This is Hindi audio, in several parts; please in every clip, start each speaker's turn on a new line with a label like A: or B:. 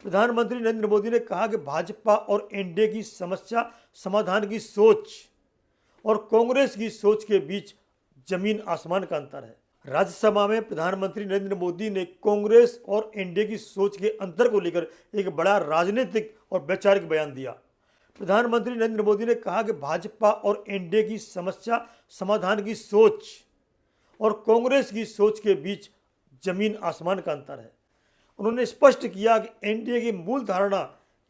A: प्रधानमंत्री नरेंद्र मोदी ने कहा कि भाजपा और एनडीए की समस्या समाधान की सोच और कांग्रेस की सोच के बीच जमीन आसमान का अंतर है। राज्यसभा में प्रधानमंत्री नरेंद्र मोदी ने कांग्रेस और एनडीए की सोच के अंतर को लेकर एक बड़ा राजनीतिक और वैचारिक बयान दिया। प्रधानमंत्री नरेंद्र मोदी ने कहा कि भाजपा और एनडीए की समस्या समाधान की सोच और कांग्रेस की सोच के बीच जमीन आसमान का अंतर है। उन्होंने स्पष्ट किया कि एनडीए की मूल धारणा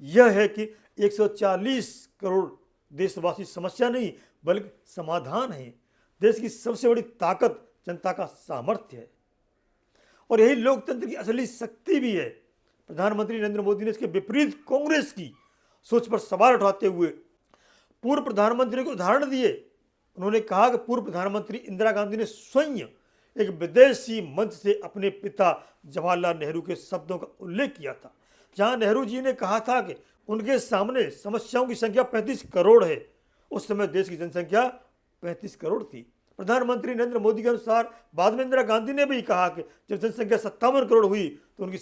A: यह है कि 140 करोड़ देशवासी समस्या नहीं बल्कि समाधान है। देश की सबसे बड़ी ताकत जनता का सामर्थ्य है और यही लोकतंत्र की असली शक्ति भी है। प्रधानमंत्री नरेंद्र मोदी ने इसके विपरीत कांग्रेस की सोच पर सवाल उठाते हुए पूर्व प्रधानमंत्री को उदाहरण दिए। उन्होंने कहा कि पूर्व प्रधानमंत्री इंदिरा गांधी ने स्वयं एक विदेशी मंच से अपने पिता जवाहरलाल नेहरू के शब्दों का उल्लेख किया था, जहां नेहरू जी ने कहा था कि उनके सामने समस्याओं की संख्या 35 करोड़ है। उस समय देश की जनसंख्या 35 करोड़ थी। प्रधानमंत्री नरेंद्र मोदी के अनुसार बाद में इंदिरा गांधी ने भी कहा कि जब जनसंख्या 57 करोड़ हुई तो उनकी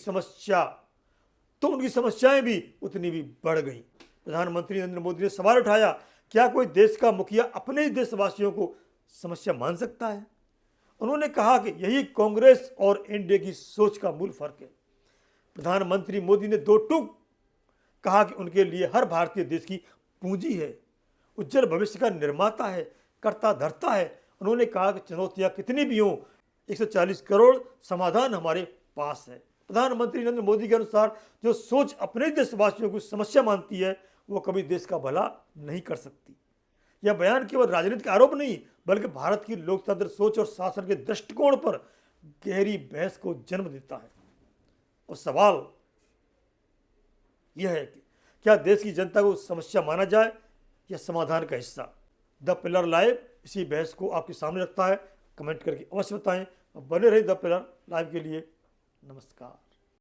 A: समस्याएं भी उतनी भी बढ़ गई। प्रधानमंत्री नरेंद्र मोदी ने सवाल उठाया, क्या कोई देश का मुखिया अपने ही देशवासियों को समस्या मान सकता है? उन्होंने कहा कि यही कांग्रेस और एनडीए की सोच का मूल फर्क है। प्रधानमंत्री मोदी ने दो टूक कहा कि उनके लिए हर भारतीय देश की पूंजी है, उज्जवल भविष्य का निर्माता है, कर्ता धर्ता है। उन्होंने कहा कि चुनौतियां कितनी भी हों, 140 करोड़ समाधान हमारे पास है। प्रधानमंत्री नरेंद्र मोदी के अनुसार जो सोच अपने देशवासियों को समस्या मानती है वो कभी देश का भला नहीं कर सकती। यह बयान केवल राजनीतिक आरोप नहीं बल्कि भारत की लोकतंत्र सोच और शासन के दृष्टिकोण पर गहरी बहस को जन्म देता है। और सवाल यह है कि क्या देश की जनता को समस्या माना जाए या समाधान का हिस्सा? द पिलर लाइव इसी बहस को आपके सामने रखता है। कमेंट करके अवश्य बताएं और बने रहे द पिलर लाइव के लिए। नमस्कार।